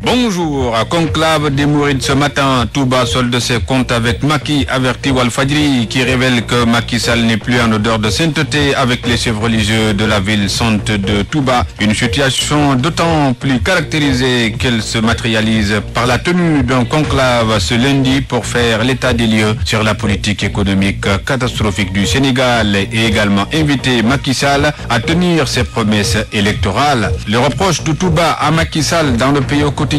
Bonjour, à conclave des Mourides ce matin, Touba solde ses comptes avec Macky, averti Walfadjri, qui révèle que Macky Sall n'est plus en odeur de sainteté avec les chefs religieux de la ville sainte de Touba. Une situation d'autant plus caractérisée qu'elle se matérialise par la tenue d'un conclave ce lundi pour faire l'état des lieux sur la politique économique catastrophique du Sénégal et également inviter Macky Sall à tenir ses promesses électorales. Le reproche de Touba à Macky Sall dans le pays au quotidien.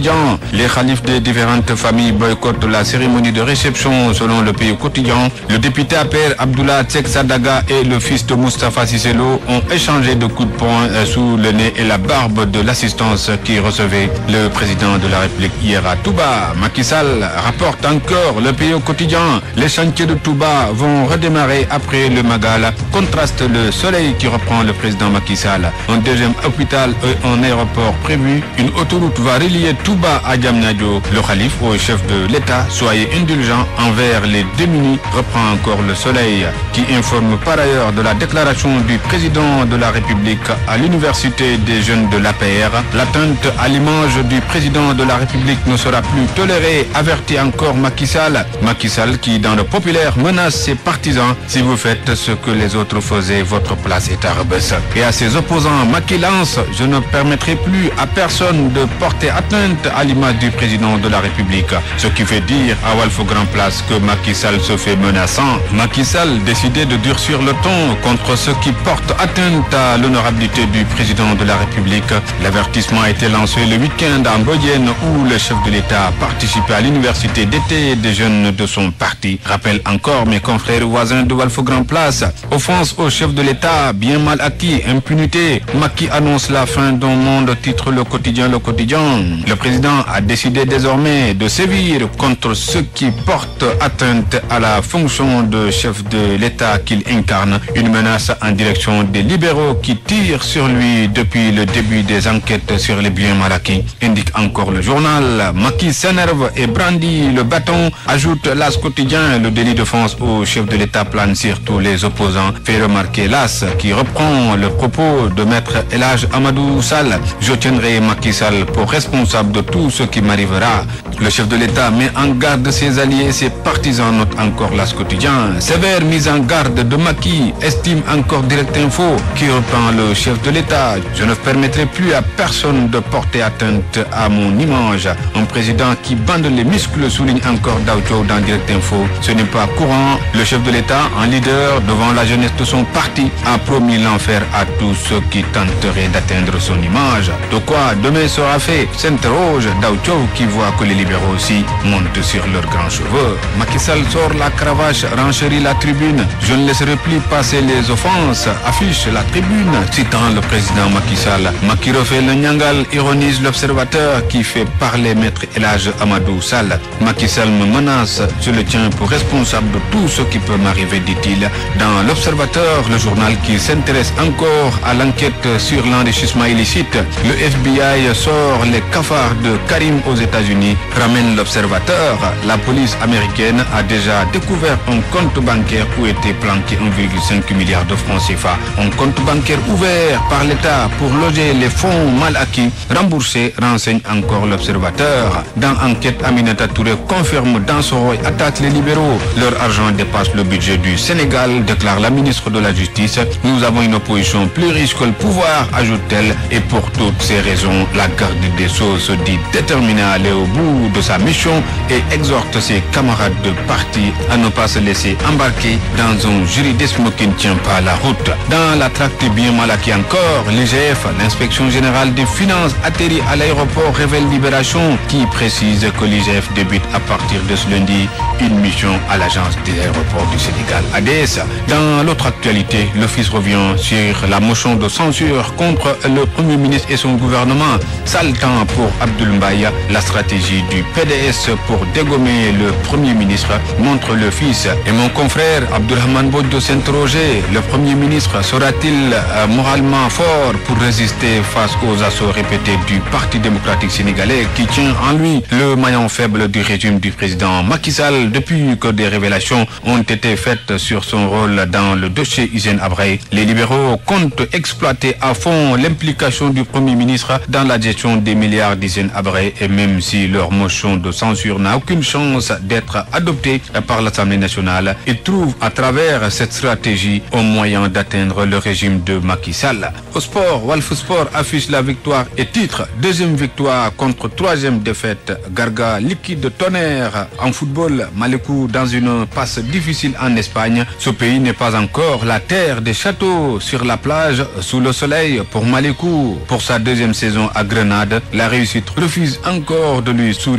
Les khalifs des différentes familles boycottent la cérémonie de réception selon le pays quotidien. Le député APR Abdoulaye Tsek Sadaga et le fils de Moustapha Cissé Lo ont échangé de coups de poing sous le nez et la barbe de l'assistance qui recevait le président de la République hier à Touba. Macky Sall rapporte encore le pays au quotidien. Les chantiers de Touba vont redémarrer après le Magal. Contraste le soleil qui reprend le président Macky Sall. Un deuxième hôpital et un aéroport prévu. Une autoroute va relier Touba à Diamniadio. Le calife au chef de l'État, soyez indulgents envers les démunis, reprend encore le soleil, qui informe par ailleurs de la déclaration du président de la République à l'université des jeunes de l'APR. L'atteinte à l'image du président de la République ne sera plus tolérée, avertit encore Macky Sall. Macky Sall qui, dans le populaire, menace ses partisans. Si vous faites ce que les autres faisaient, votre place est à Rebeuss. Et à ses opposants, Macky lance, je ne permettrai plus à personne de porter atteinte à l'image du président de la République. Ce qui fait dire à Walf Grand Place que Macky Sall se fait menaçant. Macky Sall décidé de durcir le ton contre ceux qui portent atteinte à l'honorabilité du président de la République. L'avertissement a été lancé le week-end en Boyenne où le chef de l'État participait à l'université d'été des jeunes de son parti. Rappelle encore mes confrères voisins de Walf Grand Place. Offense au chef de l'État, bien mal acquis, impunité. Macky annonce la fin d'un monde, titre le quotidien. Le président a décidé désormais de sévir contre ceux qui portent atteinte à la fonction de chef de l'État qu'il incarne. Une menace en direction des libéraux qui tirent sur lui depuis le début des enquêtes sur les biens mal acquis. Indique encore le journal. Macky s'énerve et brandit le bâton. Ajoute l'As quotidien. Le délit d'offense au chef de l'État plane sur tous les opposants. Fait remarquer l'As qui reprend le propos de maître El Hadj Amadou Sall. Je tiendrai Macky Sall pour responsable de tout ce qui m'arrivera. Le chef de l'État met en garde ses alliés, ses partisans, note encore l'As quotidien. Sévère mise en garde de Macky, estime encore Direct Info, qui reprend le chef de l'État. Je ne permettrai plus à personne de porter atteinte à mon image. Un président qui bande les muscles, souligne encore Daoucho dans Direct Info. Ce n'est pas courant. Le chef de l'État, en leader devant la jeunesse de son parti, a promis l'enfer à tous ceux qui tenteraient d'atteindre son image. De quoi demain sera fait, s'interroge Daoucho qui voit que les libéraux aussi montent sur leurs grands cheveux. Macky Sall sort la cravache, renchérit la tribune. Je ne laisserai plus passer les offenses, affiche la tribune, citant le président Macky Sall. Macky refait le Nyangal, ironise l'observateur qui fait parler maître El Hadj Amadou Sall. Macky Sall me menace, je le tiens pour responsable de tout ce qui peut m'arriver, dit-il. Dans l'observateur, le journal qui s'intéresse encore à l'enquête sur l'enrichissement illicite, le FBI sort les cafards de Karim aux États-Unis, ramène l'observateur. La police américaine a déjà découvert un compte bancaire où était planqué 1,5 milliard de francs CFA. Un compte bancaire ouvert par l'État pour loger les fonds mal acquis, remboursés, renseigne encore l'observateur. Dans enquête, Aminata Touré confirme dans son rôle attaque les libéraux. Leur argent dépasse le budget du Sénégal, déclare la ministre de la Justice. Nous avons une opposition plus riche que le pouvoir, ajoute-t-elle, et pour toutes ces raisons, la garde des Sceaux se dit déterminée à aller au bout de sa mission et exhorte ses camarades de parti à ne pas se laisser embarquer dans un juridisme qui ne tient pas la route. Dans la traque bien mal acquis encore, l'IGF, l'inspection générale des finances, atterrit à l'aéroport, révèle Libération qui précise que l'IGF débute à partir de ce lundi une mission à l'agence des aéroports du Sénégal, ADS. Dans l'autre actualité, l'office revient sur la motion de censure contre le Premier ministre et son gouvernement. Sale temps pour Abdoul Mbaye, la stratégie du du PDS pour dégommer le Premier ministre, montre le fils. Et mon confrère Abdourahmane Bodjo s'interrogeait, le Premier ministre sera-t-il moralement fort pour résister face aux assauts répétés du Parti démocratique sénégalais qui tient en lui le maillon faible du régime du président Macky Sall depuis que des révélations ont été faites sur son rôle dans le dossier Hissène Habré. Les libéraux comptent exploiter à fond l'implication du Premier ministre dans la gestion des milliards d'Hissène Habré, et même si leur motion de censure n'a aucune chance d'être adoptée par l'Assemblée nationale, ils trouvent à travers cette stratégie un moyen d'atteindre le régime de Macky Sall. Au sport, Walf Sport affiche la victoire et titre. Deuxième victoire contre troisième défaite. Garga liquide Tonnerre. En football, Malikou dans une passe difficile en Espagne. Ce pays n'est pas encore la terre des châteaux. Sur la plage, sous le soleil, pour Malikou. Pour sa deuxième saison à Grenade, la réussite refuse encore de lui sourire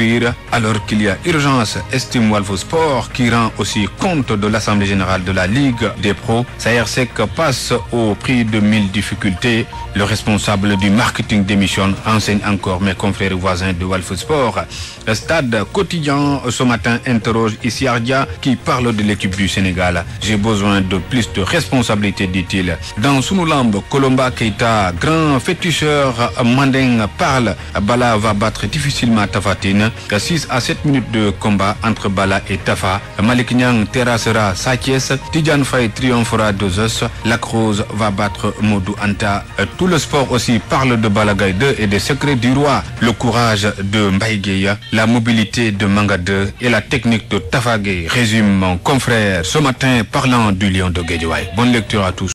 alors qu'il y a urgence, estime Walf Sport, qui rend aussi compte de l'Assemblée générale de la Ligue des pros. Saersec passe au prix de 1000 difficultés. Le responsable du marketing démissionne, enseigne encore mes confrères voisins de Walf Sport. Le Stade Quotidien ce matin interroge Issi Ardia qui parle de l'équipe du Sénégal. J'ai besoin de plus de responsabilité, dit-il. Dans Sunulamb, Kolomba Keita, grand féticheur manding, parle. Bala va battre difficilement Tafatine. 6 à 7 minutes de combat entre Bala et Tafa. Malick Niang terrassera Sathiès. Tidiane Faye triomphera d'Ozos. Lac Rose va battre Modou Anta. Tout le sport aussi parle de Balla Gaye 2 et des secrets du roi. Le courage de Mbaye Gueye, la mobilité de Manga 2 et la technique de Tafa Gueye, résume mon confrère ce matin parlant du Lion de Guédiawaye. Bonne lecture à tous.